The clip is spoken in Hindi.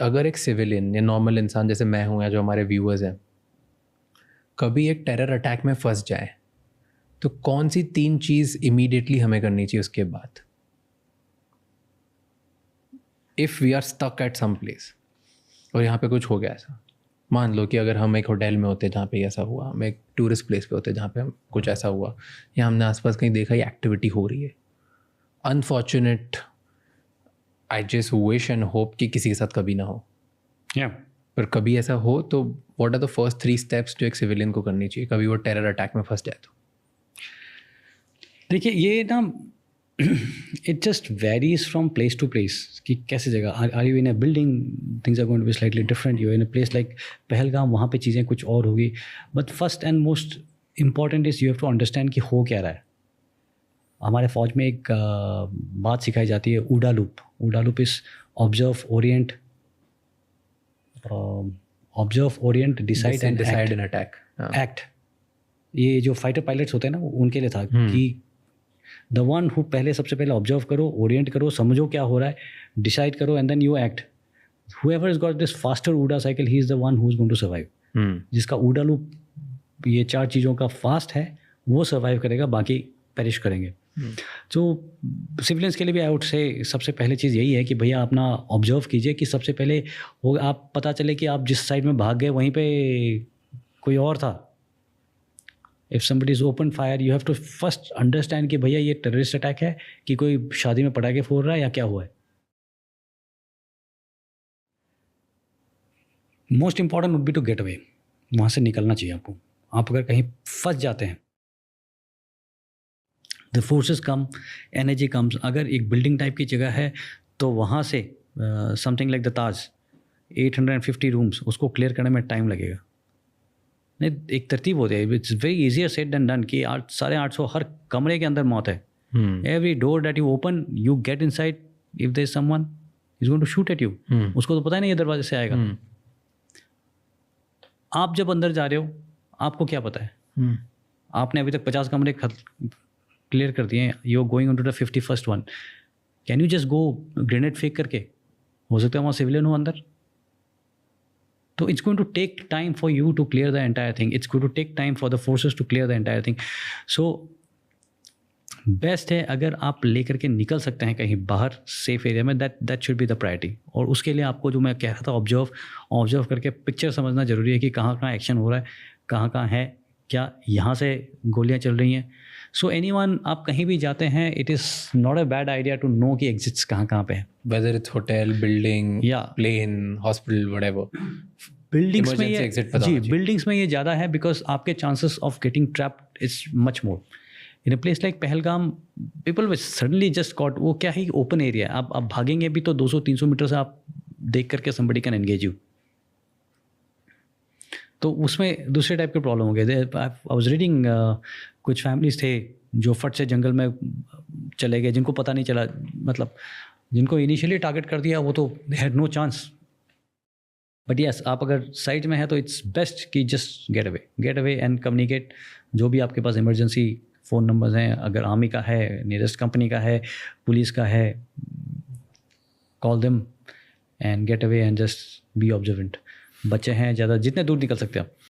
अगर एक सिविलियन या नॉर्मल इंसान जैसे मैं हूँ या जो हमारे व्यूअर्स हैं कभी एक टेरर अटैक में फंस जाए तो कौन सी 3 चीज़ इमीडिएटली हमें करनी चाहिए उसके बाद, if we are stuck at some place और यहाँ पे कुछ हो गया ऐसा? मान लो कि अगर हम एक होटल में होते जहाँ पे ऐसा हुआ, हम एक टूरिस्ट प्लेस पे होते जहाँ पे हम कुछ ऐसा हुआ, या हमने आसपास कहीं देखा ये एक्टिविटी हो रही है, unfortunate, I just wish and hope कि किसी के साथ कभी ना हो, पर कभी ऐसा हो तो what are the first 3 steps जो एक सिविलियन को करनी चाहिए कभी वो टेरर अटैक में फंस जाए तो? देखिए ये ना it just varies from place to place कि कैसी जगह are you in a building, things are going to be slightly different, you in a place like Pahalgam, वहाँ पे चीज़ें कुछ और होगी। But first and most important is you have to understand कि हो क्या रहा है। हमारे फौज में एक बात सिखाई जाती है, OODA loop. OODA loop is observe, orient, decide and attack, act. ये जो फाइटर पायलट्स होते हैं ना उनके लिए था कि द वन हु पहले सबसे पहले ऑब्जर्व करो, ओरिएंट करो, समझो क्या हो रहा है, डिसाइड करो and then you act. whoever has got this faster OODA cycle, he is the one who is going to survive. जिसका OODA लूप ये 4 चीज़ों का फास्ट है वो सर्वाइव करेगा, बाकी पेरिश करेंगे। तो सिविलियंस के लिए भी आई वुड से सबसे पहले चीज़ यही है कि भैया अपना ऑब्जर्व कीजिए कि सबसे पहले वो आप पता चले कि आप जिस साइड में भाग गए वहीं पे कोई और था। If somebody is open fire, you have to first understand कि भैया ये टेररिस्ट अटैक है कि कोई शादी में पटाखे फोड़ रहा है या क्या हुआ है। Most important would be to get away, वहाँ से निकलना चाहिए आपको। आप अगर कहीं फंस जाते हैं, the forces come, energy comes. अगर एक बिल्डिंग टाइप की जगह है तो वहाँ से something like the Taj 850 rooms, उसको क्लियर करने में टाइम लगेगा। नहीं, एक तरतीब होती है। It's very easier said than done कि 850 हर कमरे के अंदर मौत है। Every door that you open, you get inside, if there is someone is going to shoot at you. उसको तो पता ही नहीं ये दरवाजे से आएगा। आप जब अंदर जा रहे हो आपको क्या पता है? आपने अभी तक 50 कमरे क्लियर कर दिए हैं, you are going into the 51st one. Can you just go grenade फेंक करके? हो सकता है वहाँ सिविलियन हो अंदर। तो it's going to take time for you to clear the entire thing, it's going to take time for the forces to clear the entire thing. So best है अगर आप लेकर के निकल सकते हैं कहीं बाहर सेफ एरिया में, that should be the priority. और उसके लिए आपको जो मैं कह रहा था, ऑब्जर्व करके पिक्चर समझना ज़रूरी है कि कहाँ कहाँ एक्शन हो रहा है, कहाँ कहाँ है, क्या यहाँ से गोलियाँ चल रही हैं। सो एनीवन, आप कहीं भी जाते हैं, it is not a bad idea to know कि एग्जिट्स कहाँ कहाँ पे हैं, वेदर इट्स होटल, बिल्डिंग या प्लेन, हॉस्पिटल, व्हाटएवर। बिल्डिंग्स में ये जी, बिल्डिंग्स में ये ज़्यादा है बिकॉज आपके chances of getting trapped is much more. In a place like Pahalgam, people will suddenly just cot, वो क्या ही ओपन एरिया है, आप भागेंगे भी तो 200-300 मीटर से आप देख करके somebody कैन एंगेज यू। तो उसमें दूसरे टाइप के प्रॉब्लम हो गए। आई वाज रीडिंग, कुछ फैमिलीज थे जो फट से जंगल में चले गए, जिनको पता नहीं चला, मतलब जिनको इनिशियली टारगेट कर दिया वो तो had no chance. But yes, आप अगर साइड में है तो इट्स बेस्ट कि just get away and communicate. जो भी आपके पास इमरजेंसी फ़ोन नंबर्स हैं, अगर आर्मी का है, नियरेस्ट कंपनी का है, पुलिस का है, call them and gate away and just be observant. बच्चे हैं ज़्यादा, जितने दूर निकल सकते हैं आप।